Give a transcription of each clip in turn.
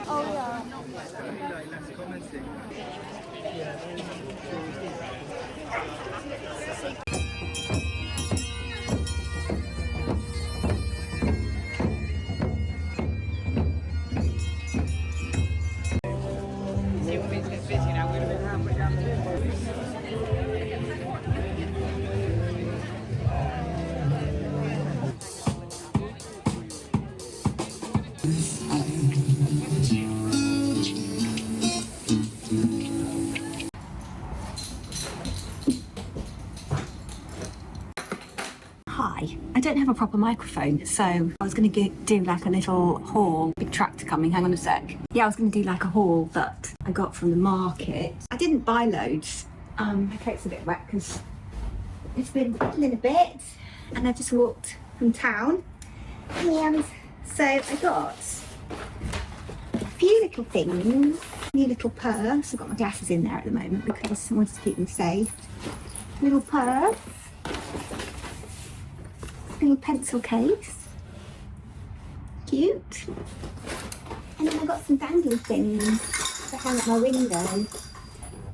Oh yeah. Hi, I don't have a proper microphone, so I was going to do like a little haul. Big tractor coming, hang on a sec. Yeah, I was going to do like a haul that I got from the market. I didn't buy loads. My coat's a bit wet because it's been fiddling a bit, and I just walked from town. And so I got a few little things. New little purse. I've got my glasses in there at the moment because I wanted to keep them safe. Little purse. Little pencil case. Cute. And then I got some dangly things to hang at my window.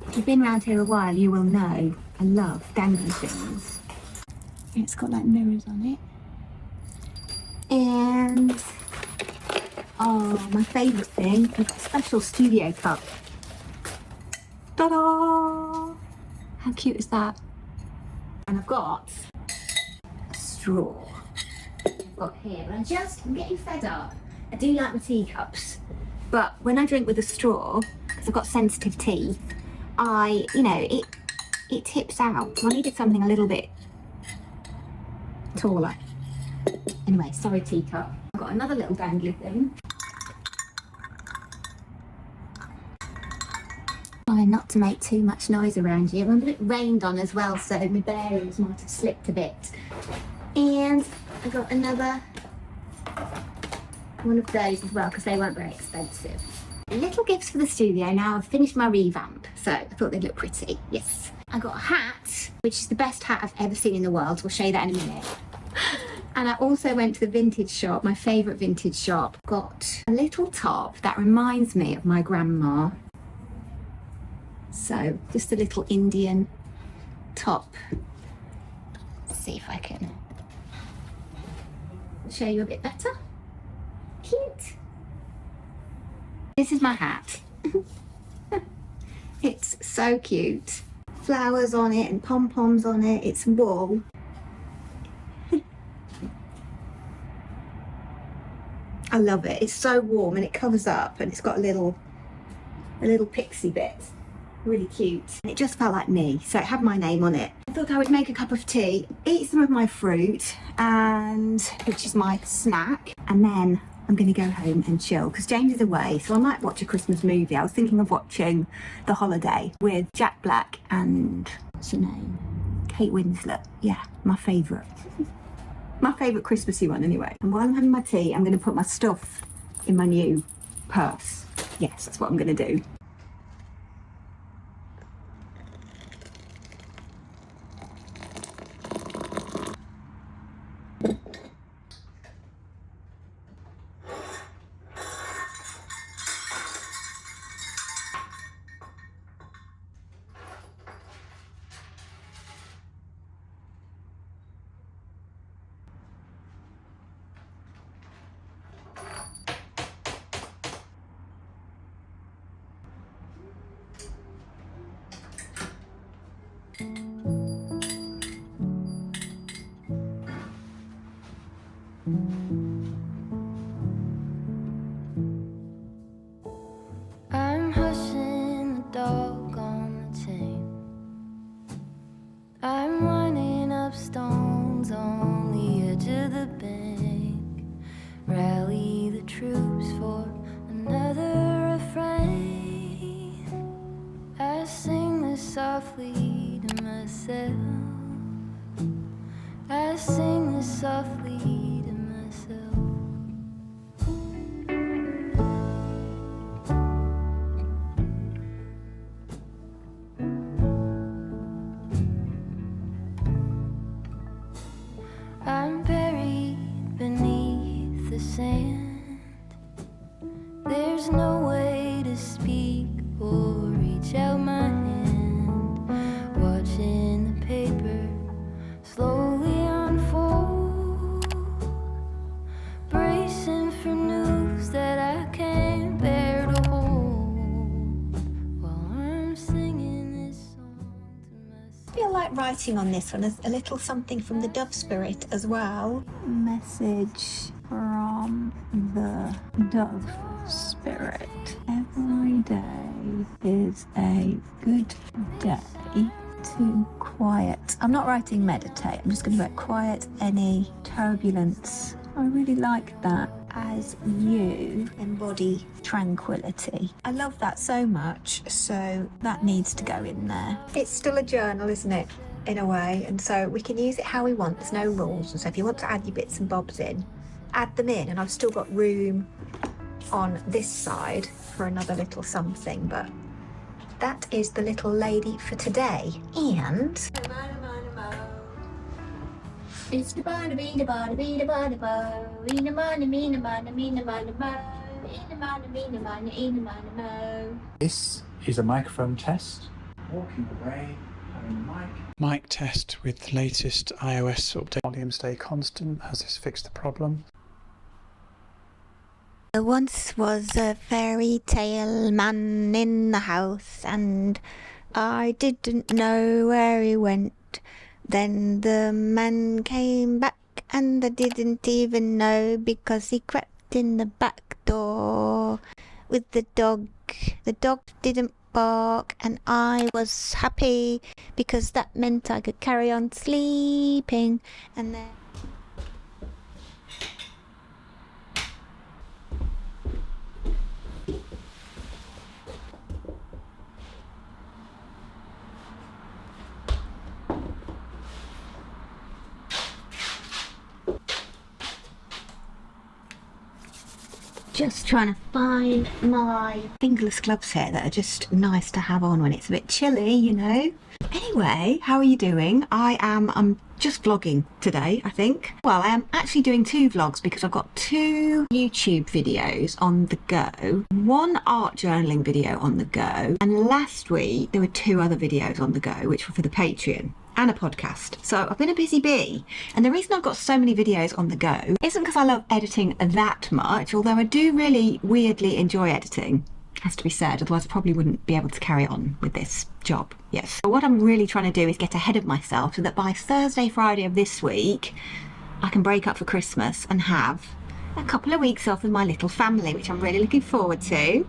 If you've been around here a while, you will know I love dangly things. It's got like mirrors on it. And oh, my favourite thing, I've got a special studio cup. Ta-da! How cute is that? And I've got a straw. I've got here, but I'm getting fed up. I do like my teacups, but when I drink with a straw, because I've got sensitive teeth, it tips out. So I needed something a little bit taller. Anyway, sorry teacup. I've got another little dangly thing. Trying not to make too much noise around here. I'm a bit rained on as well, so my bearings might have slipped a bit. And I got another one of those as well, because they weren't very expensive. Little gifts for the studio. Now I've finished my revamp, so I thought they'd look pretty. Yes. I got a hat, which is the best hat I've ever seen in the world. We'll show you that in a minute. And I also went to the vintage shop, my favourite vintage shop. Got a little top that reminds me of my grandma. So just a little Indian top. Let's see if I can show you a bit better. Cute. This is my hat. It's so cute. Flowers on it and pom-poms on it. It's wool. I love it. It's so warm and it covers up, and it's got a little pixie bit. Really cute. And it just felt like me, so it had my name on it. I thought I would make a cup of tea, eat some of my fruit, which is my snack, and then I'm going to go home and chill because James is away, so I might watch a Christmas movie. I was thinking of watching The Holiday with Jack Black and what's her name? Kate Winslet. Yeah, my favourite. My favourite Christmassy one anyway. And while I'm having my tea, I'm going to put my stuff in my new purse. Yes, that's what I'm going to do. I'm hushing the dog on the chain. I'm running up stones on the edge of the bank. Rally the troops for another refrain. I sing this softly to myself. I sing this softly to myself. There's no way to speak or reach out my hand, watching the paper slowly unfold, bracing for news that I can't bear to hold, while I'm singing this song to myself. I feel like writing on this one as a little something from the Dove Spirit as well. Message from the Dove Spirit. Every day is a good day to quiet. I'm not writing meditate, I'm just going to write quiet any turbulence. I really like that. As you embody tranquility. I love that so much, so that needs to go in there. It's still a journal, isn't it? In a way, and so we can use it how we want. There's no rules, and so if you want to add your bits and bobs in, add them in, and I've still got room on this side for another little something, but that is the little lady for today. And it's the bada bida bada bida bada bo. Eena mana meena mana meena mana mo. Eena mana meena mana eena mana mo. This is a microphone test. Walking away, having a mic test with the latest iOS update. Volume stay constant. Has this fixed the problem? There once was a fairy tale man in the house, and I didn't know where he went. Then the man came back, and I didn't even know because he crept in the back door with the dog. The dog didn't bark, and I was happy because that meant I could carry on sleeping. And then just trying to find my fingerless gloves here that are just nice to have on when it's a bit chilly, you know. Anyway, how are you doing? I'm just vlogging today, I think. Well, I am actually doing 2 vlogs because I've got 2 YouTube videos on the go, 1 art journaling video on the go, and last week there were 2 other videos on the go which were for the Patreon and a podcast. So I've been a busy bee, and the reason I've got so many videos on the go isn't because I love editing that much, although I do really weirdly enjoy editing, has to be said, otherwise I probably wouldn't be able to carry on with this job. Yes. But what I'm really trying to do is get ahead of myself so that by Thursday, Friday of this week I can break up for Christmas and have a couple of weeks off with my little family, which I'm really looking forward to.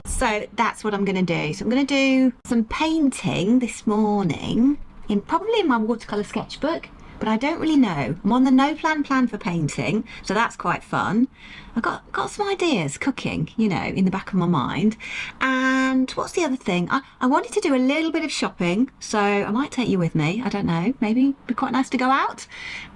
So that's what I'm going to do. So I'm going to do some painting this morning, probably in my watercolour sketchbook, but I don't really know. I'm on the no plan for painting, so that's quite fun. I've got some ideas cooking, you know, in the back of my mind. And what's the other thing? I wanted to do a little bit of shopping, so I might take you with me. I don't know, maybe it'd be quite nice to go out.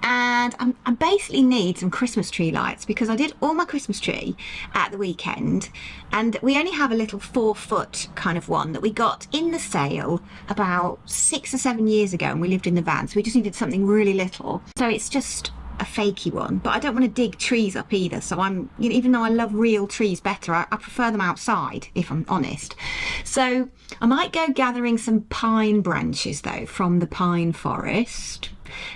And I basically need some Christmas tree lights because I did all my Christmas tree at the weekend, and we only have a little 4-foot kind of one that we got in the sale about 6 or 7 years ago, and we lived in the van, so we just needed something really little. So it's just a fakey one, but I don't want to dig trees up either, so even though I love real trees better, I prefer them outside, if I'm honest. So I might go gathering some pine branches though from the pine forest,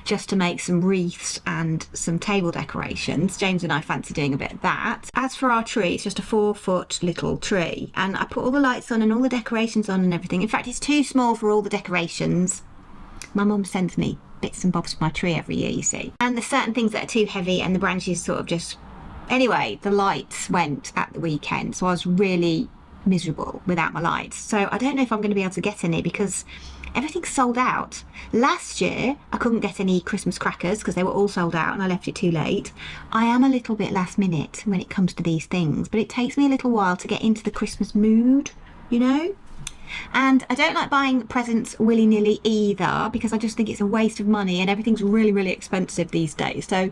just to make some wreaths and some table decorations. James and I fancy doing a bit of that. As for our tree, it's just a 4-foot little tree, and I put all the lights on and all the decorations on and everything. In fact, it's too small for all the decorations. My mum sends me bits and bobs for my tree every year, you see. And there's certain things that are too heavy and the branches sort of just... Anyway, the lights went at the weekend, so I was really miserable without my lights. So I don't know if I'm going to be able to get any because everything's sold out. Last year, I couldn't get any Christmas crackers because they were all sold out and I left it too late. I am a little bit last minute when it comes to these things, but it takes me a little while to get into the Christmas mood, you know? And I don't like buying presents willy-nilly either because I just think it's a waste of money and everything's really, really expensive these days. So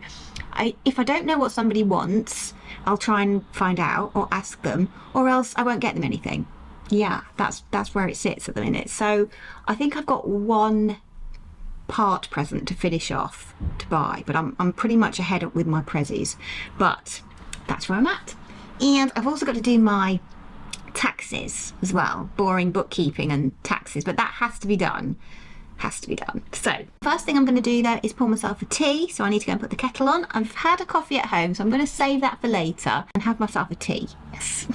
if I don't know what somebody wants, I'll try and find out or ask them, or else I won't get them anything. Yeah, that's where it sits at the minute. So I think I've got 1 part present to finish off to buy, but I'm pretty much ahead with my prezzies. But that's where I'm at. And I've also got to do my taxes as well, boring bookkeeping and taxes, but that has to be done. So first thing I'm going to do though is pour myself a tea, so I need to go and put the kettle on. I've had a coffee at home, so I'm going to save that for later and have myself a tea. Yes.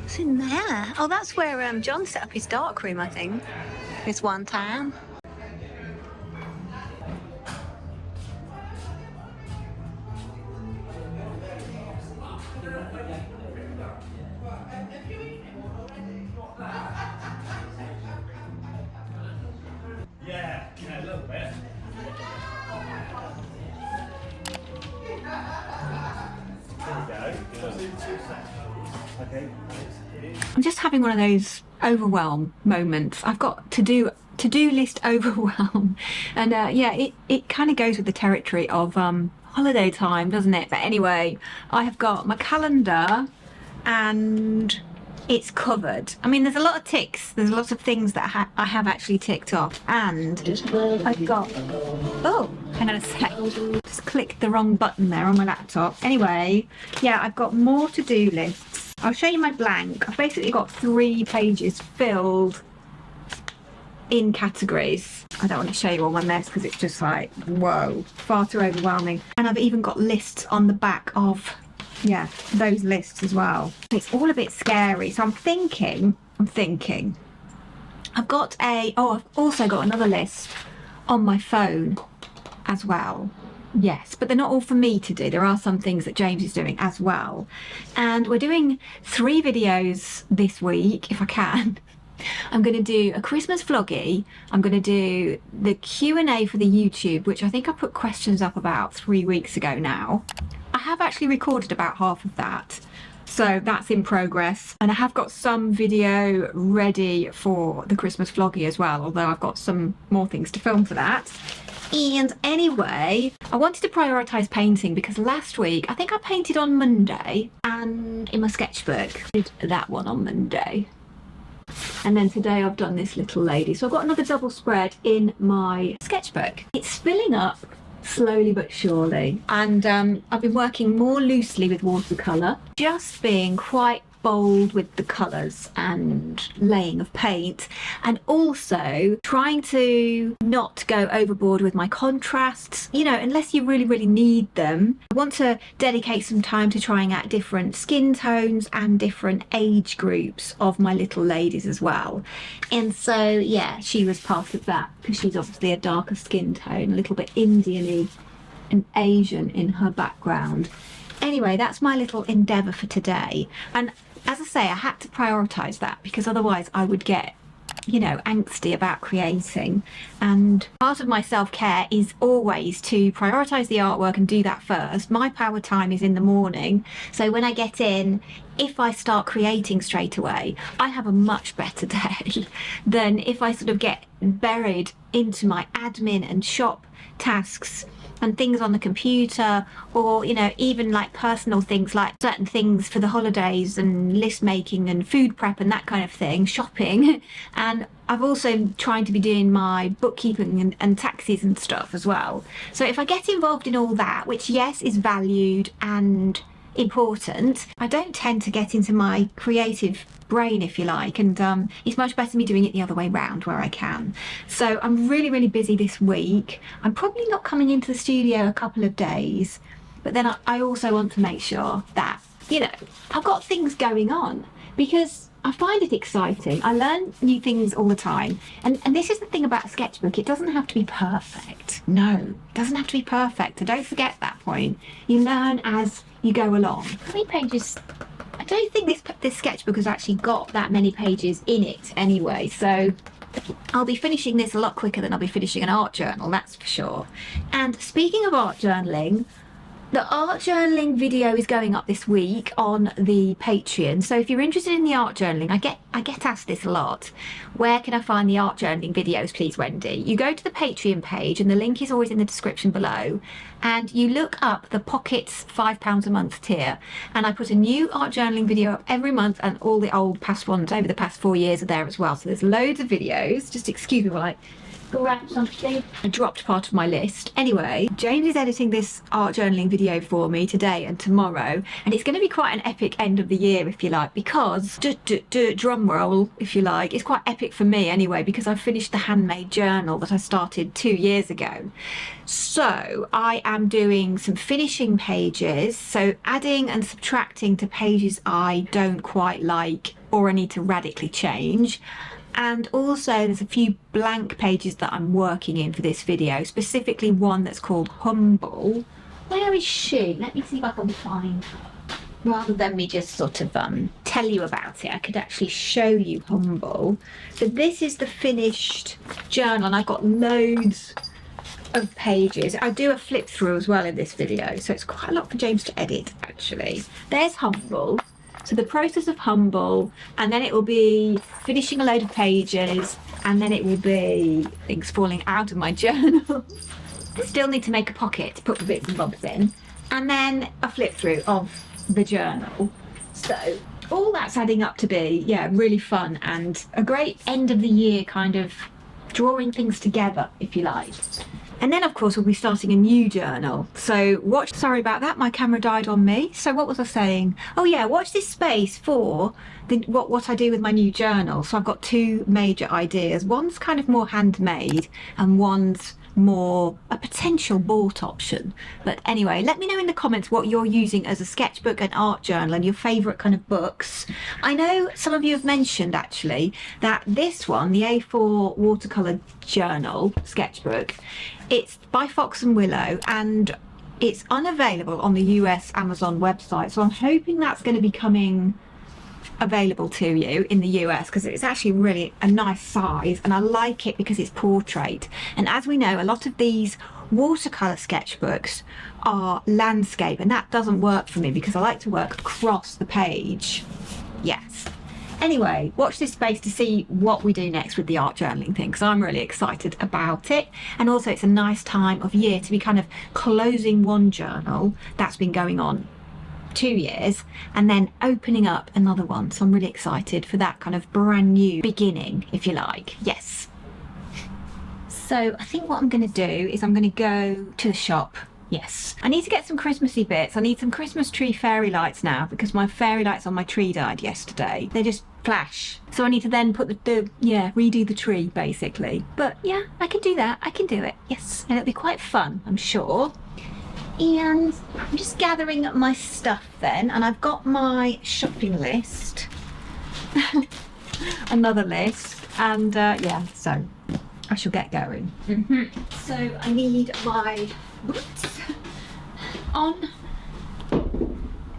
What's in there? Oh, that's where John set up his dark room, I think, this one time. Yeah, a little bit. There we go. Okay. I'm just having one of those overwhelm moments. I've got to-do list overwhelm, and yeah, it kind of goes with the territory of holiday time, doesn't it? But anyway, I have got my calendar and it's covered. I mean, there's a lot of ticks. There's lots of things that I have actually ticked off, and I've got, oh, hang on a sec. Just clicked the wrong button there on my laptop. Anyway, yeah, I've got more to-do lists. I'll show you my blank. I've basically got 3 pages filled in categories. I don't want to show you all my mess because it's just like, whoa, far too overwhelming. And I've even got lists on the back of, yeah, those lists as well. It's all a bit scary. So I'm thinking, I've got I've also got another list on my phone as well. Yes, but they're not all for me to do. There are some things that James is doing as well. And we're doing 3 videos this week, if I can. I'm going to do a Christmas vloggy. I'm going to do the Q&A for the YouTube, which I think I put questions up about 3 weeks ago now. I have actually recorded about half of that, so that's in progress. And I have got some video ready for the Christmas vloggy as well, although I've got some more things to film for that. And anyway, I wanted to prioritise painting because last week, I think I painted on Monday, and in my sketchbook, I did that one on Monday. And then today I've done this little lady. So I've got another double spread in my sketchbook. It's filling up slowly but surely. And I've been working more loosely with watercolour, just being quite bold with the colours and laying of paint, and also trying to not go overboard with my contrasts, you know, unless you really need them. I want to dedicate some time to trying out different skin tones and different age groups of my little ladies as well. And so yeah, she was part of that because she's obviously a darker skin tone, a little bit Indian-y and Asian in her background. Anyway, that's my little endeavour for today. And as I say, I had to prioritise that because otherwise I would get, you know, angsty about creating. And part of my self-care is always to prioritise the artwork and do that first. My power time is in the morning. So when I get in, if I start creating straight away, I have a much better day than if I sort of get buried into my admin and shop tasks and things on the computer, or, you know, even like personal things like certain things for the holidays and list making and food prep and that kind of thing, shopping. And I've also trying to be doing my bookkeeping and taxes and stuff as well. So if I get involved in all that, which yes is valued and important, I don't tend to get into my creative brain, if you like, and it's much better me doing it the other way round where I can. So I'm really busy this week. I'm probably not coming into the studio a couple of days, but then I also want to make sure that, you know, I've got things going on because I find it exciting. I learn new things all the time. And this is the thing about a sketchbook. It doesn't have to be perfect. No, it doesn't have to be perfect. So don't forget that point. You learn as you go along. How many pages? I don't think this sketchbook has actually got that many pages in it anyway. So I'll be finishing this a lot quicker than I'll be finishing an art journal, that's for sure. And speaking of art journaling, The art journaling video is going up this week on the Patreon. So if you're interested in the art journaling, I get asked this a lot. Where can I find the art journaling videos, please, Wendy? You go to the Patreon page and the link is always in the description below. And you look up the Pockets £5 a month tier. And I put a new art journaling video up every month, and all the old past ones over the past 4 years are there as well. So there's loads of videos. Just excuse me while I grab something. I dropped part of my list. Anyway, James is editing this art journaling video for me today and tomorrow, and it's going to be quite an epic end of the year, if you like, because drum roll, if you like, it's quite epic for me anyway, because I've finished the handmade journal that I started 2 years ago. So I am doing some finishing pages, so adding and subtracting to pages I don't quite like or I need to radically change. And also there's a few blank pages that I'm working in for this video, specifically one that's called Humble. Where is she? Let me see if I can find her. Rather than me just sort of tell you about it, I could actually show you Humble. So this is the finished journal, and I've got loads of pages. I do a flip through as well in this video, so it's quite a lot for James to edit actually. There's Humble. So the process of Humble, and then it will be finishing a load of pages, and then it will be things falling out of my journal. Still need to make a pocket to put the bits and bobs in, and then a flip through of the journal. So all that's adding up to be, yeah, really fun and a great end of the year kind of drawing things together, if you like. And then of course we'll be starting a new journal. So watch, sorry about that, my camera died on me. So what was I saying? Oh yeah, watch this space for what I do with my new journal. So I've got two major ideas. One's kind of more handmade and one's more a potential bought option. But anyway, let me know in the comments what you're using as a sketchbook and art journal and your favourite kind of books. I know some of you have mentioned actually that this one, the A4 watercolour journal sketchbook, it's by Fox and Willow and it's unavailable on the US Amazon website. So I'm hoping that's going to be coming available to you in the US, because it's actually really a nice size and I like it because it's portrait. And as we know, a lot of these watercolor sketchbooks are landscape, and that doesn't work for me because I like to work across the page. Yes. Anyway, watch this space to see what we do next with the art journaling thing, because I'm really excited about it. And also it's a nice time of year to be kind of closing one journal that's been going on 2 years and then opening up another one. So I'm really excited for that kind of brand new beginning, if you like. Yes. So I think what I'm going to do is I'm going to go to the shop. Yes. I need to get some Christmassy bits. I need some Christmas tree fairy lights now because my fairy lights on my tree died yesterday. They just flash. So I need to then put redo the tree basically. But yeah, I can do that. I can do it. Yes. And it'll be quite fun, I'm sure. And I'm just gathering up my stuff then, and I've got my shopping list, another list, and yeah, so I shall get going. So I need my boots on,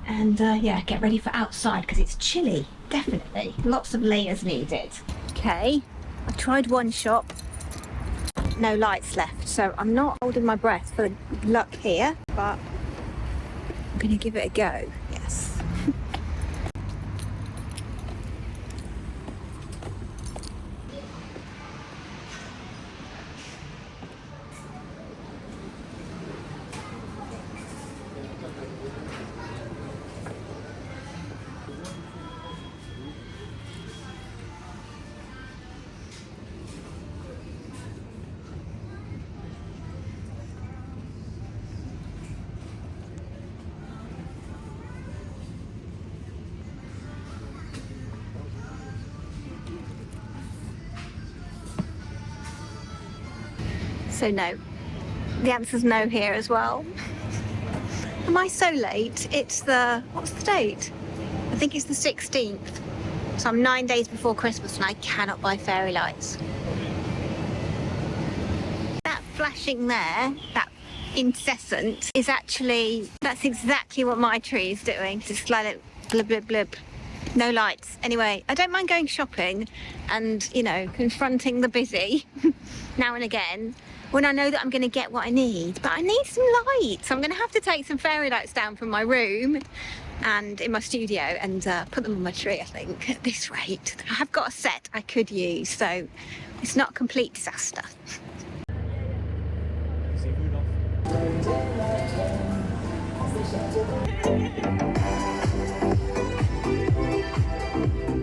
and yeah, get ready for outside because it's chilly, definitely. Lots of layers needed. Okay, I tried one shop. No lights left, so I'm not holding my breath for luck here, but I'm gonna give it a go. Yes. So no, the answer's no here as well. Am I so late? It's what's the date? I think it's the 16th. So I'm 9 days before Christmas and I cannot buy fairy lights. That flashing there, that incessant, is actually, that's exactly what my tree is doing. Just like blub blub blub. No lights. Anyway, I don't mind going shopping and, you know, confronting the busy now and again when I know that I'm going to get what I need. But I need some lights. I'm going to have to take some fairy lights down from my room and in my studio and put them on my tree, I think, at this rate. I have got a set I could use, so it's not a complete disaster.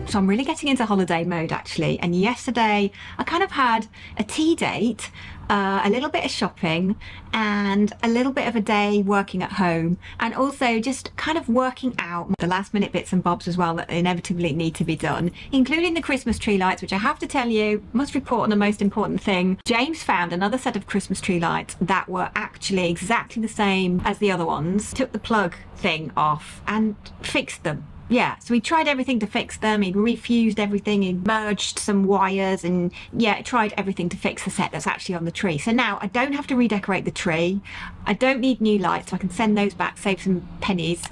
So I'm really getting into holiday mode actually, and yesterday I kind of had a tea date, a little bit of shopping and a little bit of a day working at home, and also just kind of working out the last minute bits and bobs as well that inevitably need to be done, including the Christmas tree lights, which I have to tell you, must report on the most important thing. James found another set of Christmas tree lights that were actually exactly the same as the other ones, took the plug thing off and fixed them. Yeah, so he tried everything to fix them. He refused everything, he merged some wires, and yeah, tried everything to fix the set that's actually on the tree. So now I don't have to redecorate the tree. I don't need new lights, so I can send those back, save some pennies.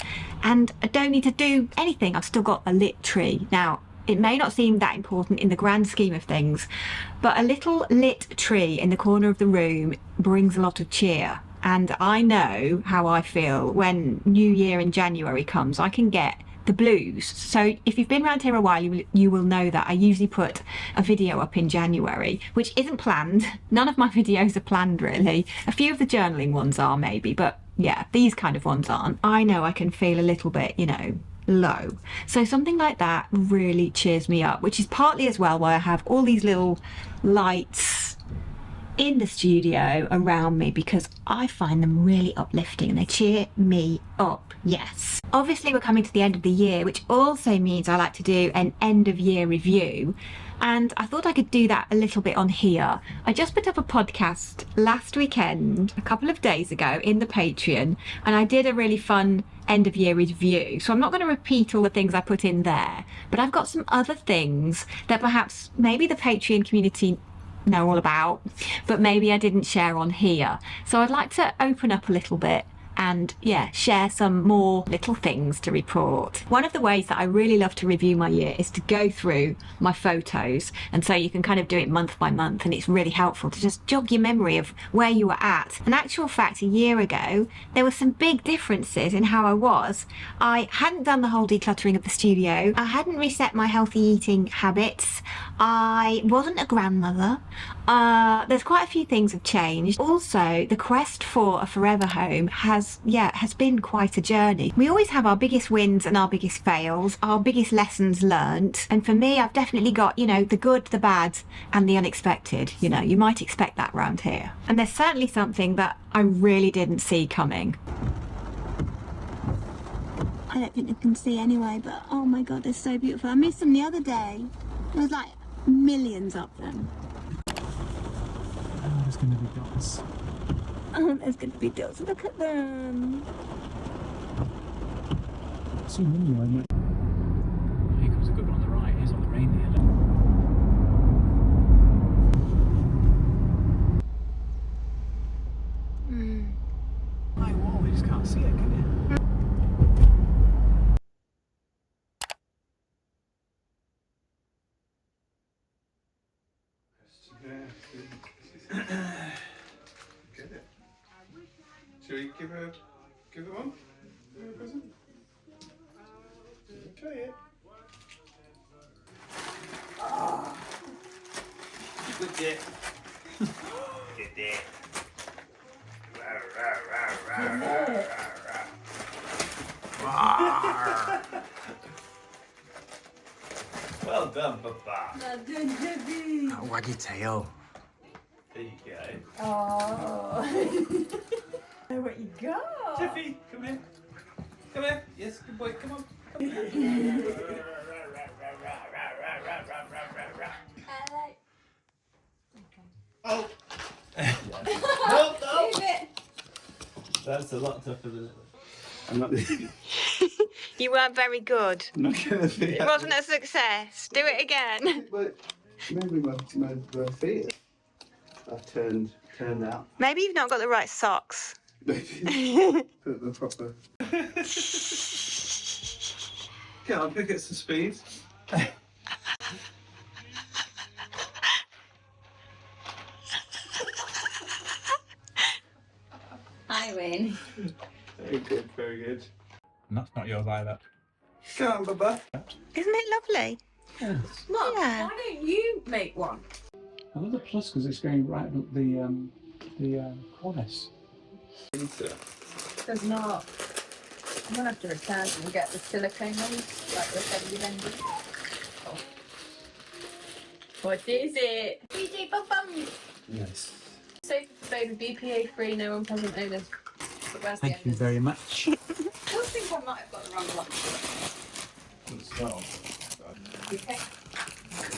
And I don't need to do anything. I've still got a lit tree. Now, it may not seem that important in the grand scheme of things, but a little lit tree in the corner of the room brings a lot of cheer. And I know how I feel when New Year in January comes. I can get the blues. So if you've been around here a while, you will know that I usually put a video up in January, which isn't planned. None of my videos are planned really. A few of the journaling ones are maybe, but yeah, these kind of ones aren't. I know I can feel a little bit, you know, low. So something like that really cheers me up, which is partly as well why I have all these little lights in the studio around me, because I find them really uplifting and they cheer me up. Yes. Obviously we're coming to the end of the year, which also means I like to do an end of year review, and I thought I could do that a little bit on here. I just put up a podcast last weekend, a couple of days ago, in the Patreon, and I did a really fun end of year review. So I'm not going to repeat all the things I put in there, but I've got some other things that perhaps maybe the Patreon community know all about, but maybe I didn't share on here. So I'd like to open up a little bit and yeah, share some more little things to report. One of the ways that I really love to review my year is to go through my photos, and so you can kind of do it month by month, and it's really helpful to just jog your memory of where you were at. In actual fact, a year ago there were some big differences in how I was. I hadn't done the whole decluttering of the studio, I hadn't reset my healthy eating habits, I wasn't a grandmother. There's quite a few things have changed. Also, the quest for a forever home has been quite a journey. We always have our biggest wins and our biggest fails, our biggest lessons learnt. And for me, I've definitely got, you know, the good, the bad and the unexpected. You know, you might expect that around here. And there's certainly something that I really didn't see coming. I don't think you can see anyway, but oh my God, they're so beautiful. I missed them the other day. There was like millions of them. Oh, there's going to be dots. Oh, there's going to be dots. Look at them. See many of them. Here comes a good one on the right. Here's on the reindeer. My wall, you just can't see it, can you? Get it. Shall we give her one? Give her a present? Okay. Good it. Good it. Well done, Papa. That waggy tail. There you go. Oh. Where you go? Tiffy, come here. Come here. Yes, good boy. Come on. Oh. No. That's a lot tougher than it. I'm not. You weren't very good. I'm not gonna be. It wasn't a success. Do it again. But maybe my feet are turned out. Maybe you've not got the right socks. Put the proper. Get on, pick it some speed. I win. Very good, very good. And that's not yours either. Go on, Bubba. Isn't it lovely? Yeah. Mum, Yeah. why don't you make one? I love the plus because it's going right up the cornice. There's not. I'm gonna have to return them and get the silicone ones, like the bendy bendy. Oh. What is it? DJ Bum Bum! Yes. Safe, baby, BPA free, no one present owners. But where's the Thank you owners? very much. I still think I might have got the wrong one. Doesn't smell. Okay.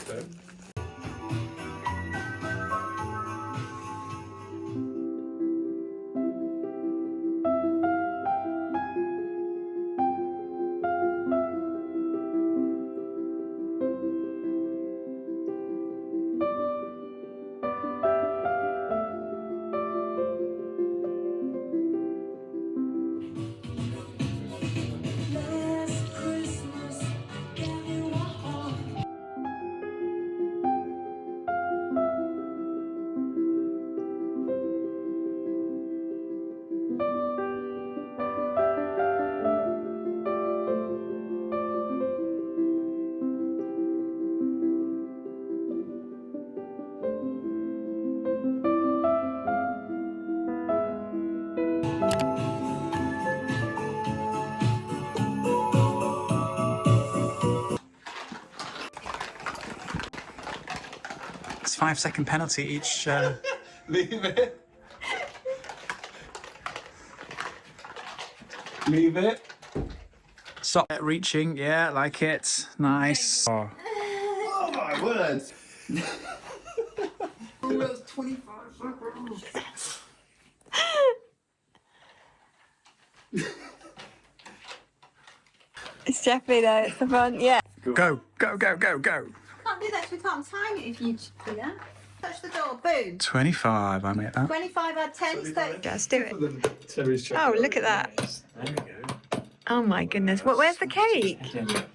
So. It's 5-second penalty each. Leave it. Leave it. Stop reaching. Yeah, like it. Nice. Oh. Oh my word. It's Jeffrey though, it's the front, yeah. Go, go, go, go, go. Can't do that, we can't time it if you do that. Touch the door, boom. 25, I made that. 25 add 10, 30. Let's do it. Terry's Oh, look at that. There we go. Oh my goodness. Well, where's the cake?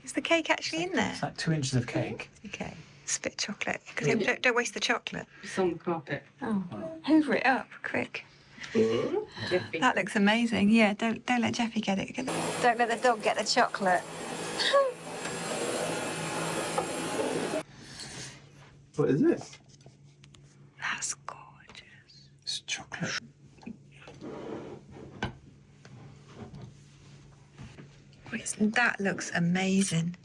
Is the cake actually in there? It's like 2 inches of cake. Okay. Spit chocolate. Because don't waste the chocolate. It's on the carpet. Oh. Hoover it up, quick. That looks amazing. Yeah, don't let Jeffy get it. Don't let the dog get the chocolate. What is it? That's gorgeous. It's chocolate. That looks amazing.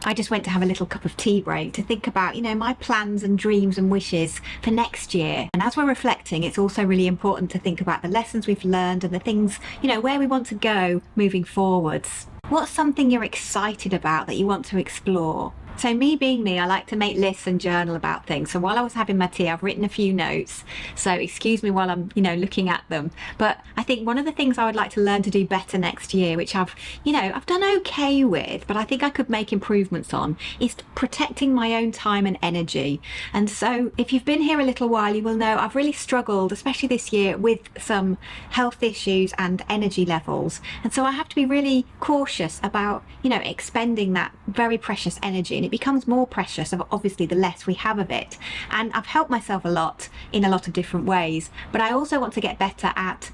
I just went to have a little cup of tea break to think about, my plans and dreams and wishes for next year. And as we're reflecting, it's also really important to think about the lessons we've learned and the things, where we want to go moving forwards. What's something you're excited about that you want to explore? So me being me, I like to make lists and journal about things. So while I was having my tea, I've written a few notes. So excuse me while I'm, looking at them. But I think one of the things I would like to learn to do better next year, which I've done okay with, but I think I could make improvements on, is protecting my own time and energy. And so if you've been here a little while, you will know I've really struggled, especially this year, with some health issues and energy levels. And so I have to be really cautious about, expending that very precious energy. And it becomes more precious, obviously, the less we have of it. And I've helped myself a lot in a lot of different ways, but I also want to get better at,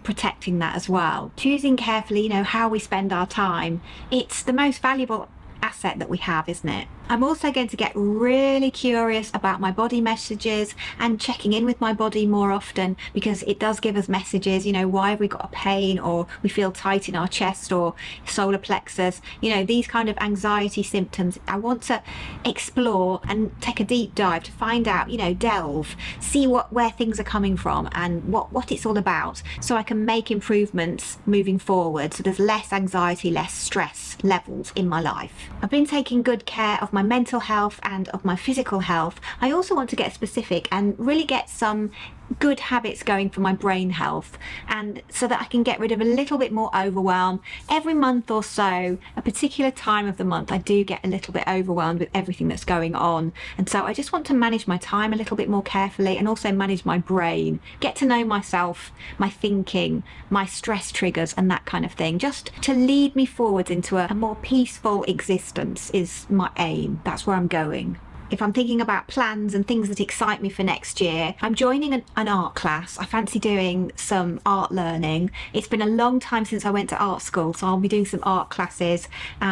protecting that as well. Choosing carefully, how we spend our time. It's the most valuable asset that we have, isn't it? I'm also going to get really curious about my body messages and checking in with my body more often, because it does give us messages, you know, why have we got a pain, or we feel tight in our chest or solar plexus, you know, these kind of anxiety symptoms. I want to explore and take a deep dive to find out, you know, delve, see where things are coming from and what it's all about, so I can make improvements moving forward, so there's less anxiety, less stress levels in my life. I've been taking good care of my mental health and of my physical health. I also want to get specific and really get some good habits going for my brain health, and so that I can get rid of a little bit more overwhelm. Every month or so, a particular time of the month, I do get a little bit overwhelmed with everything that's going on, and so I just want to manage my time a little bit more carefully, and also manage my brain, get to know myself, my thinking, my stress triggers and that kind of thing, just to lead me forwards into a more peaceful existence is my aim. That's where I'm going. If I'm thinking about plans and things that excite me for next year, I'm joining an art class. I fancy doing some art learning. It's been a long time since I went to art school, so I'll be doing some art classes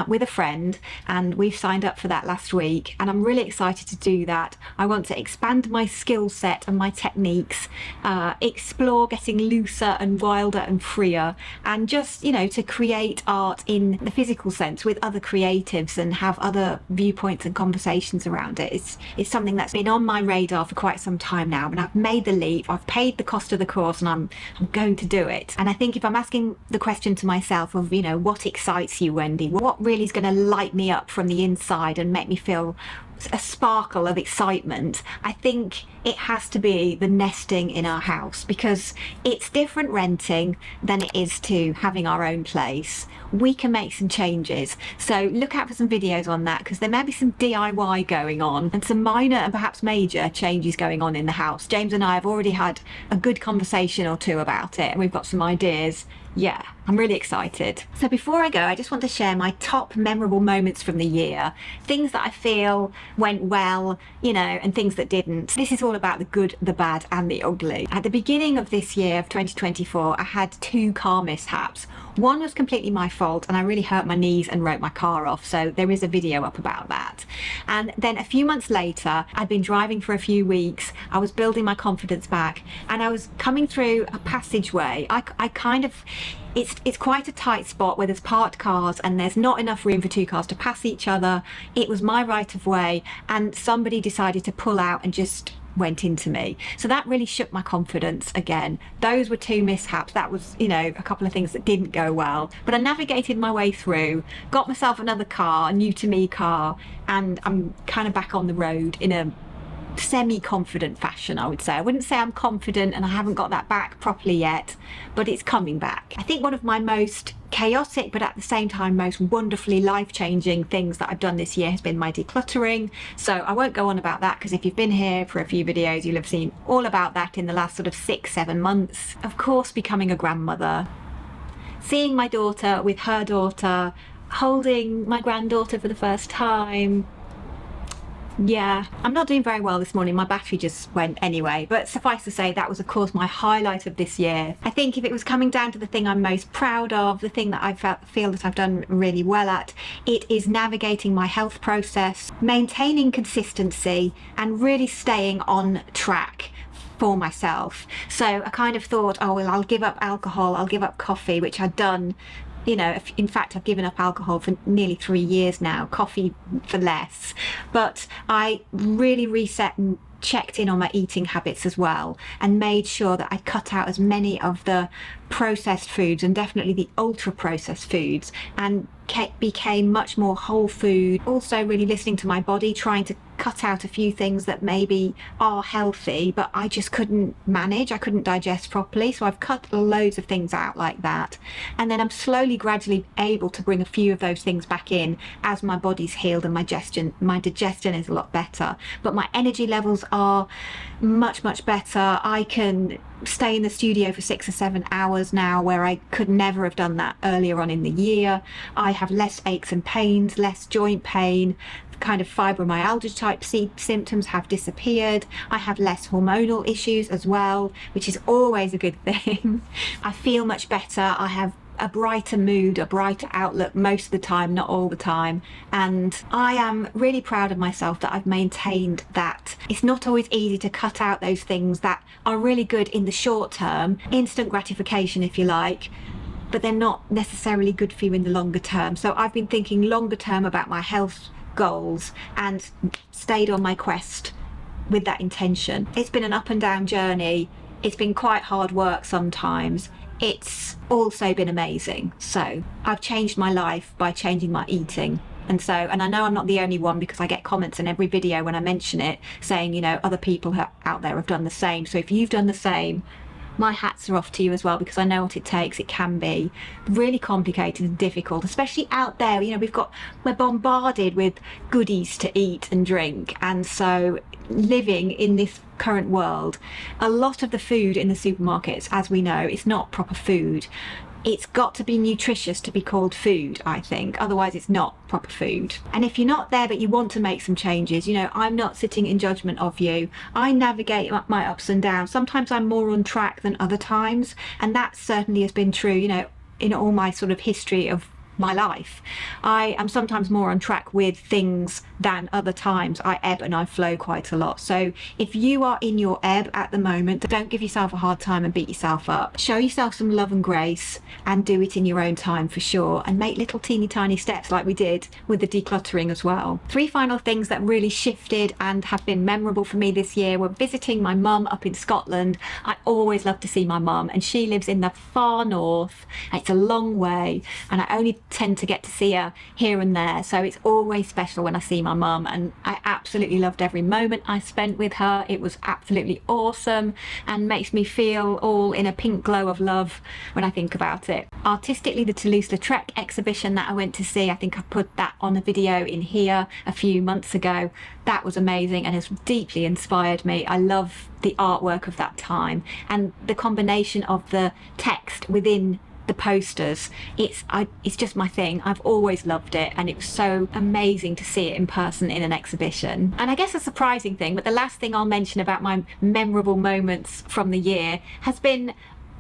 with a friend, and we've signed up for that last week, and I'm really excited to do that. I want to expand my skill set and my techniques, explore getting looser and wilder and freer, and just, you know, to create art in the physical sense with other creatives and have other viewpoints and conversations around it. It's something that's been on my radar for quite some time now, and I've made the leap. I've paid the cost of the course, and I'm going to do it. And I think if I'm asking the question to myself of, you know, what excites you, Wendy? What really is going to light me up from the inside and make me feel a sparkle of excitement? I think it has to be the nesting in our house, because it's different renting than it is to having our own place. We can make some changes, so look out for some videos on that, because there may be some DIY going on and some minor and perhaps major changes going on in the house. James and I have already had a good conversation or two about it, and we've got some ideas. Yeah, I'm really excited. So before I go, I just want to share my top memorable moments from the year, things that I feel went well, you know, and things that didn't. This is all about the good, the bad and the ugly. At the beginning of this year of 2024, I had 2 car mishaps. One was completely my fault, and I really hurt my knees and wrote my car off, so there is a video up about that. And then a few months later, I'd been driving for a few weeks, I was building my confidence back, and I was coming through a passageway. It's quite a tight spot where there's parked cars and there's not enough room for 2 cars to pass each other. It was my right of way, and somebody decided to pull out and just went into me. So that really shook my confidence again. Those were 2 mishaps. That was, you know, a couple of things that didn't go well, but I navigated my way through, got myself another car, a new to me car, and I'm kind of back on the road in a semi-confident fashion, I would say. I wouldn't say I'm confident, and I haven't got that back properly yet, but it's coming back. I think one of my most chaotic but at the same time most wonderfully life-changing things that I've done this year has been my decluttering. So I won't go on about that, because if you've been here for a few videos, you'll have seen all about that in the last sort of 6-7 months. Of course, becoming a grandmother, seeing my daughter with her daughter, holding my granddaughter for the first time. Yeah, I'm not doing very well this morning. My battery just went anyway, but suffice to say, that was of course my highlight of this year. I think if it was coming down to the thing I'm most proud of, the thing that I feel that I've done really well at, it is navigating my health process, maintaining consistency and really staying on track for myself. So I kind of thought, oh well, I'll give up alcohol, I'll give up coffee, which I'd done. You know, in fact, I've given up alcohol for nearly 3 years now, coffee for less. But I really reset and checked in on my eating habits as well, and made sure that I cut out as many of the processed foods, and definitely the ultra processed foods, and became much more whole food. Also really listening to my body, trying to cut out a few things that maybe are healthy but I just couldn't manage, I couldn't digest properly, so I've cut loads of things out like that, and then I'm slowly gradually able to bring a few of those things back in as my body's healed and my digestion is a lot better, but my energy levels are much better. I can stay in the studio for 6 or 7 hours now, where I could never have done that earlier on in the year. I have less aches and pains, less joint pain, kind of fibromyalgia type symptoms have disappeared. I have less hormonal issues as well, which is always a good thing. I feel much better. I have a brighter mood, a brighter outlook most of the time, not all the time. And I am really proud of myself that I've maintained that. It's not always easy to cut out those things that are really good in the short term, instant gratification if you like, but they're not necessarily good for you in the longer term. So I've been thinking longer term about my health goals and stayed on my quest with that intention. It's been an up and down journey. It's been quite hard work sometimes. It's also been amazing. So I've changed my life by changing my eating. And I know I'm not the only one, because I get comments in every video when I mention it saying, you know, other people out there have done the same. So if you've done the same, my hats are off to you as well, because I know what it takes. It can be really complicated and difficult, especially out there. You know, we're bombarded with goodies to eat and drink, and so living in this current world, a lot of the food in the supermarkets, as we know, is not proper food. It's got to be nutritious to be called food, I think. Otherwise, it's not proper food. And if you're not there but you want to make some changes, you know, I'm not sitting in judgment of you. I navigate my ups and downs. Sometimes I'm more on track than other times. And that certainly has been true, you know, in all my sort of history of my life. I am sometimes more on track with things than other times. I ebb and I flow quite a lot. So if you are in your ebb at the moment, don't give yourself a hard time and beat yourself up. Show yourself some love and grace, and do it in your own time for sure, and make little teeny tiny steps like we did with the decluttering as well. 3 final things that really shifted and have been memorable for me this year were visiting my mum up in Scotland. I always love to see my mum, and she lives in the far north. It's a long way, and I only tend to get to see her here and there, so it's always special when I see my mum, and I absolutely loved every moment I spent with her. It was absolutely awesome and makes me feel all in a pink glow of love when I think about it. Artistically, the Toulouse-Lautrec exhibition that I went to see, I think I put that on a video in here a few months ago. That was amazing and has deeply inspired me. I love the artwork of that time, and the combination of the text within the posters. It's just my thing. I've always loved it, and it was so amazing to see it in person in an exhibition. And I guess a surprising thing, but the last thing I'll mention about my memorable moments from the year has been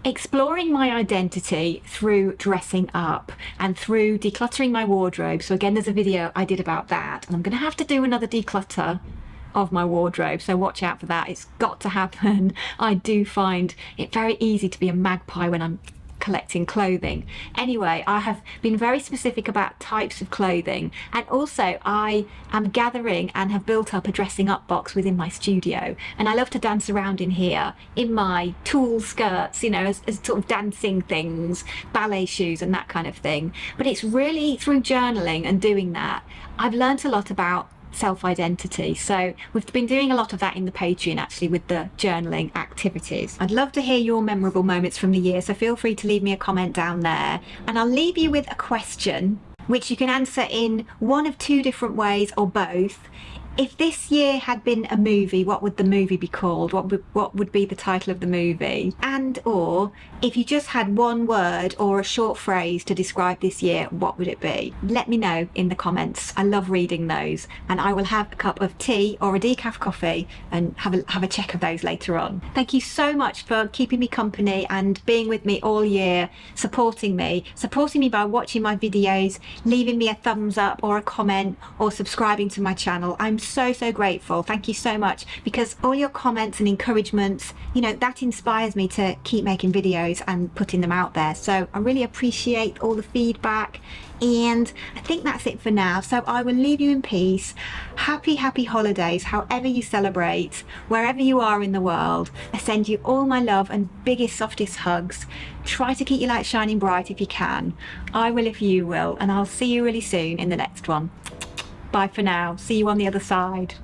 exploring my identity through dressing up and through decluttering my wardrobe. So again, there's a video I did about that, and I'm gonna have to do another declutter of my wardrobe, so watch out for that. It's got to happen. I do find it very easy to be a magpie when I'm collecting clothing. Anyway, I have been very specific about types of clothing, and also I am gathering and have built up a dressing up box within my studio, and I love to dance around in here in my tulle skirts, you know, as sort of dancing things, ballet shoes and that kind of thing. But it's really through journaling and doing that I've learnt a lot about self-identity. So we've been doing a lot of that in the Patreon, actually, with the journaling activities. I'd love to hear your memorable moments from the year, so feel free to leave me a comment down there, and I'll leave you with a question which you can answer in one of 2 different ways, or both. If this year had been a movie, what would the movie be called? What would be the title of the movie? And or if you just had one word or a short phrase to describe this year, what would it be? Let me know in the comments. I love reading those, and I will have a cup of tea or a decaf coffee and have a check of those later on. Thank you so much for keeping me company and being with me all year, supporting me by watching my videos, leaving me a thumbs up or a comment, or subscribing to my channel. I'm so grateful. Thank you so much, because all your comments and encouragements, you know, that inspires me to keep making videos and putting them out there. So I really appreciate all the feedback, and I think that's it for now. So I will leave you in peace. Happy holidays, however you celebrate, wherever you are in the world. I send you all my love and biggest, softest hugs. Try to keep your light shining bright if you can. I will if you will, and I'll see you really soon in the next one. Bye for now. See you on the other side.